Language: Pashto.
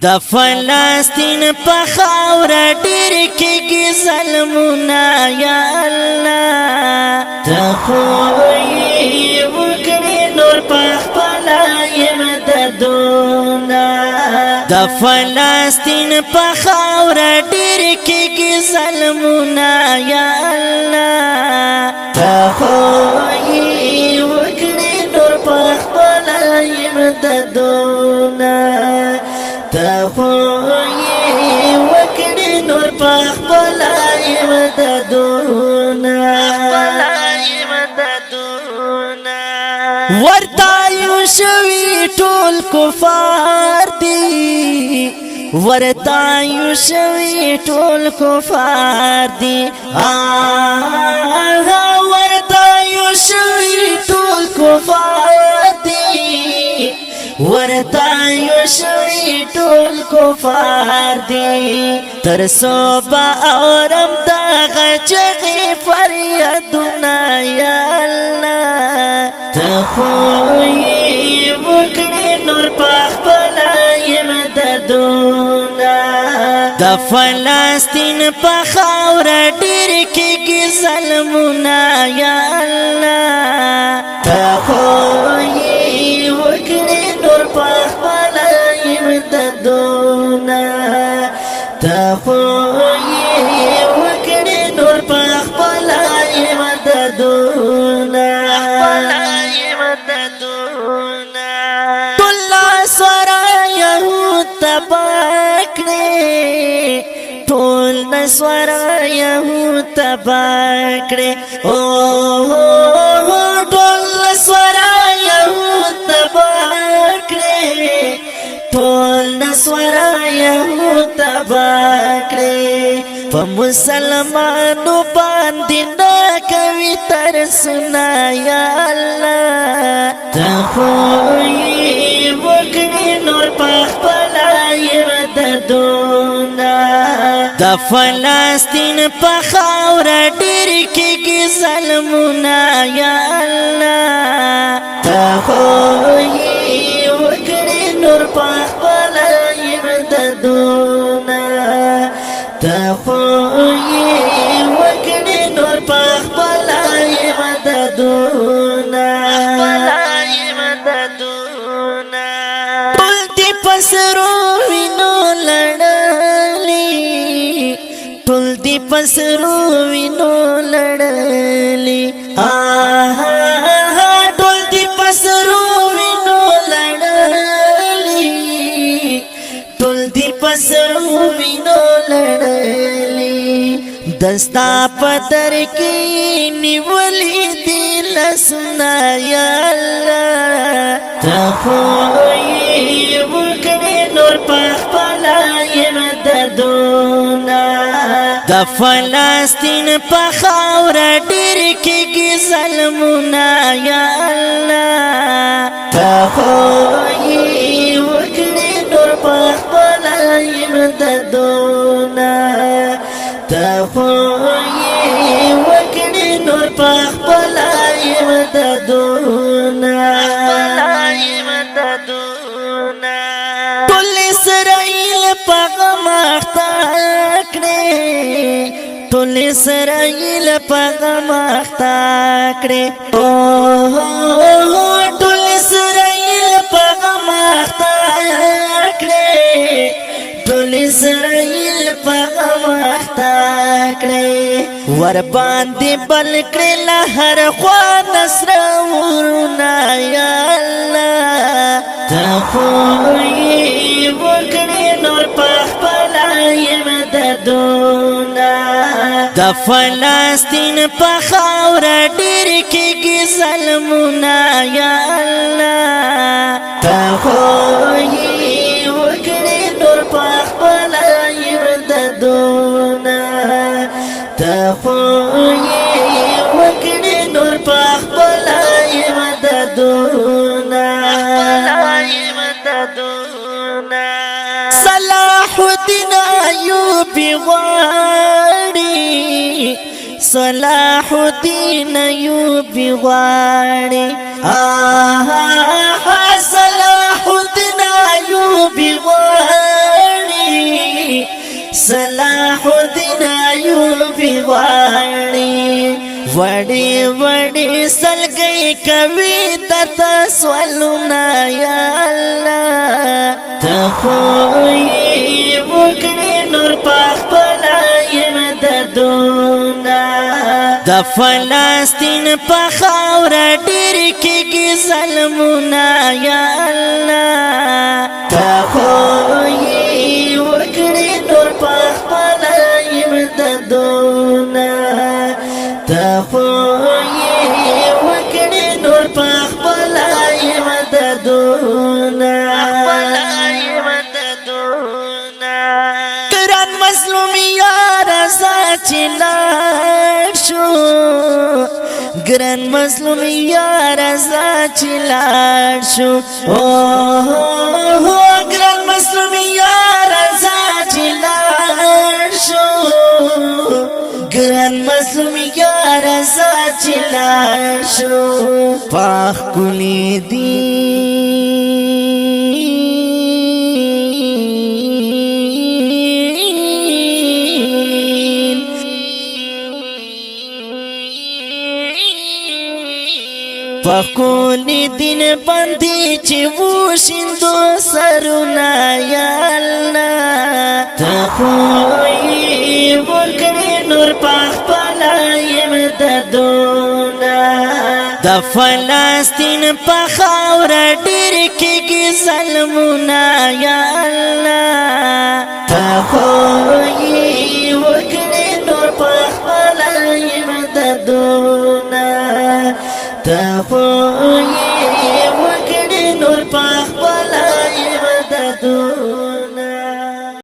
د فلسطین په خاوره ډېر کېږي ظلمونه یا الله ته خو یې وکړې نور په خپله امدادونه د فلسطین په خاوره ډېر کېږي ظلمونه یا الله ته خو یې وکړې نور په خپله امدادونه ته خو یې وکړې نور په خپله امدادونه ورته یو شوي ټول کفار دي ورته یو شوي ټول کفار دي ورته یو شوي ټول کفار دي ورته یو شوي ټول کفار دي تر څو به اورم دغه چغې فریادونه یا الله ته خو یې وکړې نور په خپله امدادونه د فلسطین په خاوره ډېر کېږي ظلمونه یا الله ته خو یې وکړې نور په خپله امدادونه ته خو یې وکړې نور په خپله امدادونه ټول نصارا یهود تباه کړې ټول نصارا یهود تباه کړې ټول نصارا یهود تباه کړې ټول نصارا یهود تباه کړې په مسلمانو باندې نه کوي ترسونه یا الله ته خو یې وکړې نور په خپله امدادونه د فلسطین په خاوره ډېر کېږي ظلمونه یا الله ته خو یې وکړې نور په خپله امدادونه ته خو یې وکړې نور په خپله امدادونه ټول دې په سرو وینو لړلي ټول دې په سرو وینو لړلي ټول دې په سرو وینو لړلي ټول دې په سرو وینو لړلي دستا پتر کی نیولی دی لسنا یا اللہ تا خو یې وکړې نور په خپله امدادونه د فلسطین په خاوره ډېر کېږي ظلمونه یا الله تا خو یې وکړې نور په خپله امدادونه ته خو یې وکړې نور په خپله امدادونه ټول اسرائیل په غم اخته کړې ټول اسرائیل په غم اخته کړې ټول اسرائیل په غم اخته کړې ټول اسرائیل په غم اخته کړې ور باندې بل کړې له هر خوا نصر ورونه یا الله ته خو یې وکړې نور په خپله امدادونه د فلسطین په خاوره ډېر کېږي ظلمونه یا الله ته خو یې وکړې نور په خپله امدادونه ته خو یې وکړې نور په خپله امدادونه صلاح الدین ایوبي غواړي صلاح الدین ایوبي غواړي صلاح الدین ایوبي غواړي ایوبی غواړي وړي وړي سلګي کوي درته سوالونه یا الله ته خو یې وکړې نور په خپل امدادونه د فلسطین په خاوره ډېر کېږي ظلمونه یا الله ته خو یې وکړې نور په خپل امدادونه ته خو یې وکړې نور په خپل امدادونه ګران مظلوم یار رضا چې لاړ شو ګران مظلوم یار رضا چې لاړ شو ګران مظلوم یار رضا چې لاړ شو ګران مظلوم یار رضا چې لاړ شو پاک کلی پخولی دین بندی چی وشندو سرونا یا اللہ تخوی ورکڑی نور پاک پلا امدادونا دا فلسطین پخور ڈیر کیگی ظلمونا یا اللہ تخوی ورکڑی نور پاک پلا امدادونا ته خو یې وکړې نور په خپله یې مددونه